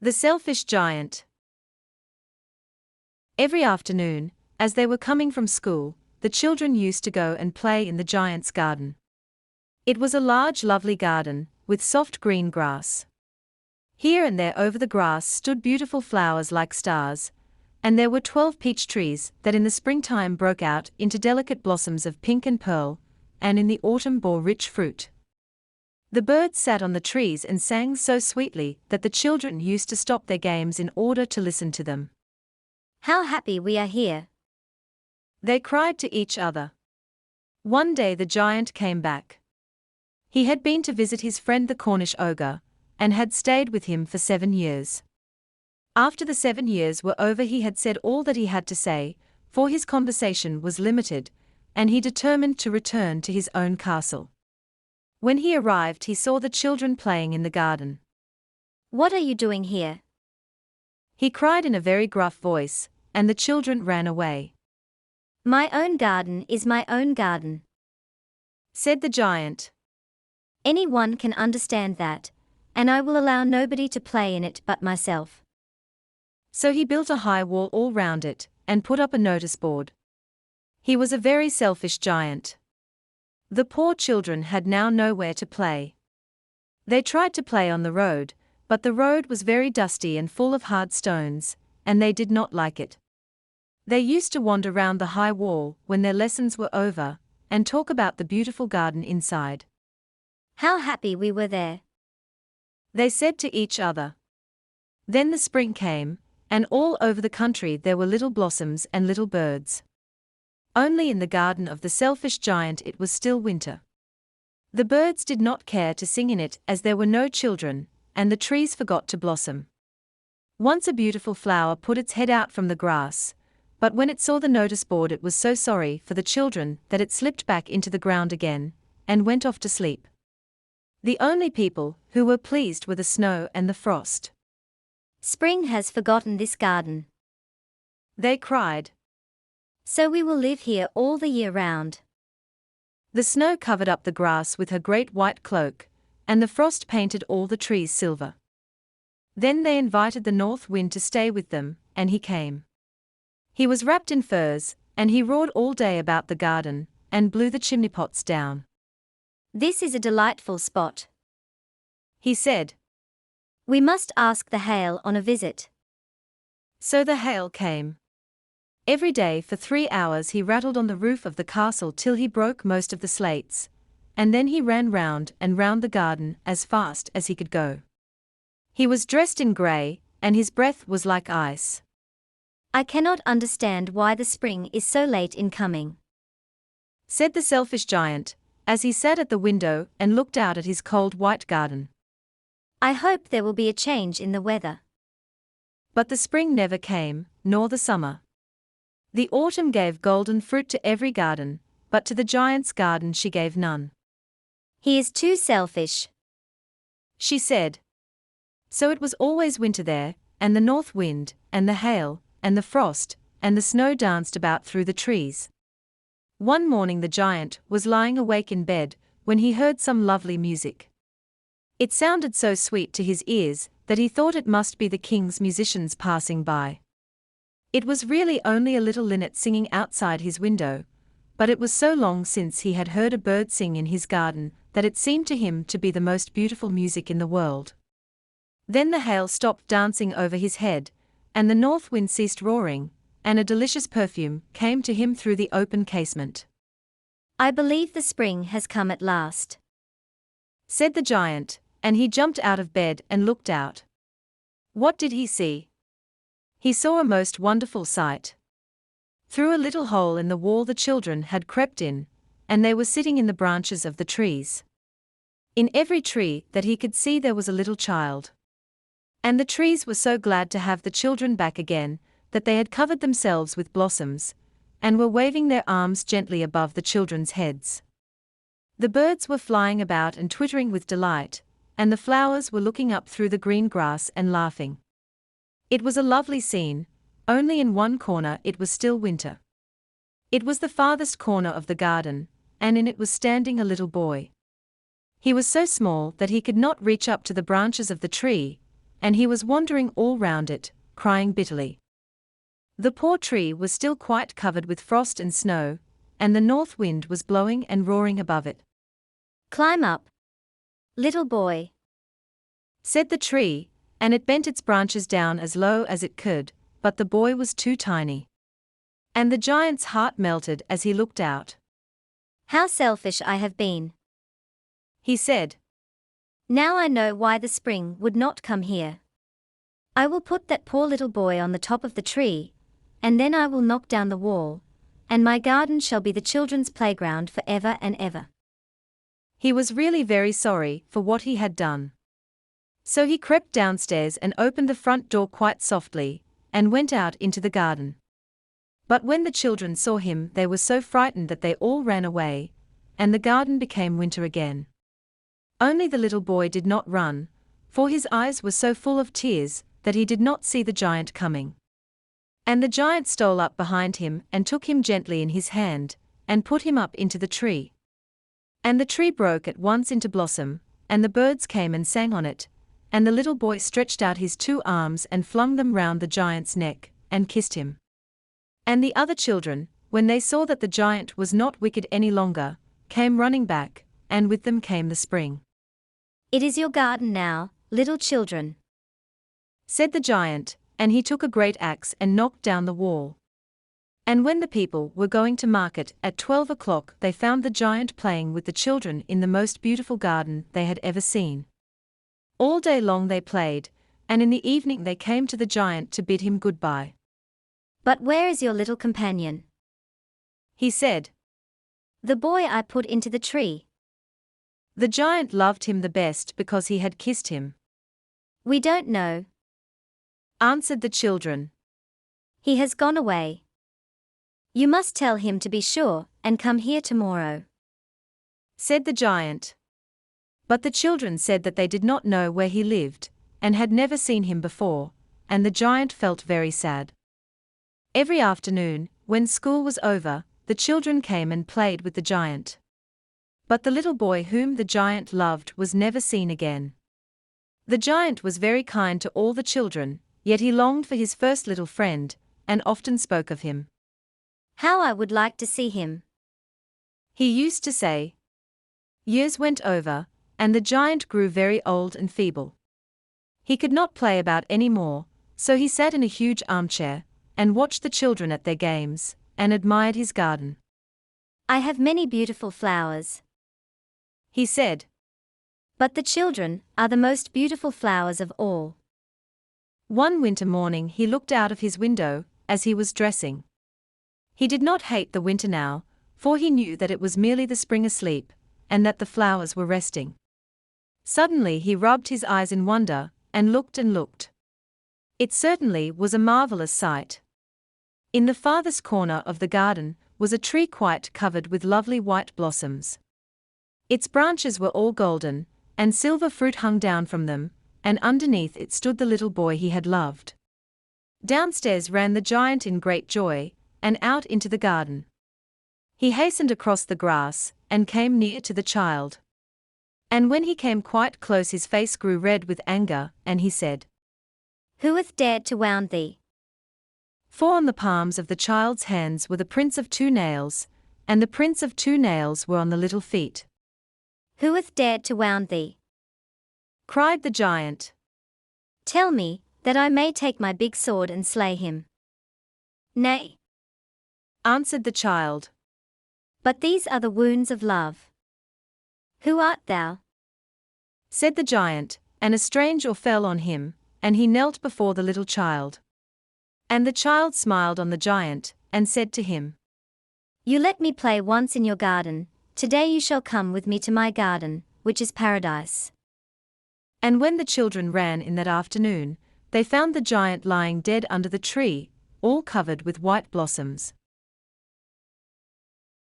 The Selfish Giant. Every afternoon, as they were coming from school, the children used to go and play in the giant's garden. It was a large, lovely garden, with soft green grass. Here and there over the grass stood beautiful flowers like stars, and there were 12 peach trees that in the springtime broke out into delicate blossoms of pink and pearl, and in the autumn bore rich fruit. The birds sat on the trees and sang so sweetly that the children used to stop their games in order to listen to them. How happy we are here! They cried to each other. One day the giant came back. He had been to visit his friend the Cornish ogre, and had stayed with him for 7 years. After the 7 years were over, he had said all that he had to say, for his conversation was limited, and he determined to return to his own castle. When he arrived, he saw the children playing in the garden. What are you doing here? He cried in a very gruff voice, and the children ran away. My own garden is my own garden, said the giant. Anyone can understand that, and I will allow nobody to play in it but myself. So he built a high wall all round it, and put up a notice board. He was a very selfish giant. The poor children had now nowhere to play. They tried to play on the road, but the road was very dusty and full of hard stones, and they did not like it. They used to wander round the high wall when their lessons were over, and talk about the beautiful garden inside. How happy we were there, they said to each other. Then the spring came, and all over the country there were little blossoms and little birds. Only in the garden of the selfish giant it was still winter. The birds did not care to sing in it as there were no children, and the trees forgot to blossom. Once a beautiful flower put its head out from the grass, but when it saw the notice board it was so sorry for the children that it slipped back into the ground again, and went off to sleep. The only people who were pleased were the snow and the frost. Spring has forgotten this garden, they cried. So we will live here all the year round. The snow covered up the grass with her great white cloak, and the frost painted all the trees silver. Then they invited the north wind to stay with them, and he came. He was wrapped in furs, and he roared all day about the garden, and blew the chimney pots down. This is a delightful spot, he said. We must ask the hail on a visit. So the hail came. Every day for 3 hours he rattled on the roof of the castle till he broke most of the slates, and then he ran round and round the garden as fast as he could go. He was dressed in grey, and his breath was like ice. I cannot understand why the spring is so late in coming, said the selfish giant, as he sat at the window and looked out at his cold white garden. I hope there will be a change in the weather. But the spring never came, nor the summer. The autumn gave golden fruit to every garden, but to the giant's garden she gave none. He is too selfish, she said. So it was always winter there, and the north wind, and the hail, and the frost, and the snow danced about through the trees. One morning the giant was lying awake in bed when he heard some lovely music. It sounded so sweet to his ears that he thought it must be the king's musicians passing by. It was really only a little linnet singing outside his window, but it was so long since he had heard a bird sing in his garden that it seemed to him to be the most beautiful music in the world. Then the hail stopped dancing over his head, and the north wind ceased roaring, and a delicious perfume came to him through the open casement. I believe the spring has come at last, said the giant, and he jumped out of bed and looked out. What did he see? He saw a most wonderful sight. Through a little hole in the wall the children had crept in, and they were sitting in the branches of the trees. In every tree that he could see there was a little child. And the trees were so glad to have the children back again, that they had covered themselves with blossoms, and were waving their arms gently above the children's heads. The birds were flying about and twittering with delight, and the flowers were looking up through the green grass and laughing. It was a lovely scene, only in one corner it was still winter. It was the farthest corner of the garden, and in it was standing a little boy. He was so small that he could not reach up to the branches of the tree, and he was wandering all round it, crying bitterly. The poor tree was still quite covered with frost and snow, and the north wind was blowing and roaring above it. "Climb up, little boy," said the tree, and it bent its branches down as low as it could, but the boy was too tiny. And the giant's heart melted as he looked out. "How selfish I have been," he said. "Now I know why the spring would not come here. I will put that poor little boy on the top of the tree, and then I will knock down the wall, and my garden shall be the children's playground forever and ever." He was really very sorry for what he had done. So he crept downstairs and opened the front door quite softly, and went out into the garden. But when the children saw him, they were so frightened that they all ran away, and the garden became winter again. Only the little boy did not run, for his eyes were so full of tears that he did not see the giant coming. And the giant stole up behind him and took him gently in his hand, and put him up into the tree. And the tree broke at once into blossom, and the birds came and sang on it, and the little boy stretched out his 2 arms and flung them round the giant's neck, and kissed him. And the other children, when they saw that the giant was not wicked any longer, came running back, and with them came the spring. "It is your garden now, little children," said the giant, and he took a great axe and knocked down the wall. And when the people were going to market at 12 o'clock, they found the giant playing with the children in the most beautiful garden they had ever seen. All day long they played, and in the evening they came to the giant to bid him goodbye. "But where is your little companion?" he said. "The boy I put into the tree." The giant loved him the best because he had kissed him. "We don't know," answered the children. "He has gone away. You must tell him to be sure and come here tomorrow," said the giant. But the children said that they did not know where he lived, and had never seen him before, and the giant felt very sad. Every afternoon, when school was over, the children came and played with the giant. But the little boy whom the giant loved was never seen again. The giant was very kind to all the children, yet he longed for his first little friend, and often spoke of him. "How I would like to see him," he used to say. Years went over, and the giant grew very old and feeble. He could not play about any more, so he sat in a huge armchair, and watched the children at their games, and admired his garden. "I have many beautiful flowers," he said. "But the children are the most beautiful flowers of all." One winter morning he looked out of his window, as he was dressing. He did not hate the winter now, for he knew that it was merely the spring asleep, and that the flowers were resting. Suddenly he rubbed his eyes in wonder, and looked and looked. It certainly was a marvelous sight. In the farthest corner of the garden was a tree quite covered with lovely white blossoms. Its branches were all golden, and silver fruit hung down from them, and underneath it stood the little boy he had loved. Downstairs ran the giant in great joy, and out into the garden. He hastened across the grass, and came near to the child. And when he came quite close his face grew red with anger, and he said, "Who hath dared to wound thee?" For on the palms of the child's hands were the prints of 2 nails, and the prints of 2 nails were on the little feet. "Who hath dared to wound thee?" cried the giant. "Tell me, that I may take my big sword and slay him." "Nay," answered the child. "But these are the wounds of love." "Who art thou?" said the giant, and a strange awe fell on him, and he knelt before the little child. And the child smiled on the giant, and said to him, "You let me play once in your garden, today you shall come with me to my garden, which is paradise." And when the children ran in that afternoon, they found the giant lying dead under the tree, all covered with white blossoms.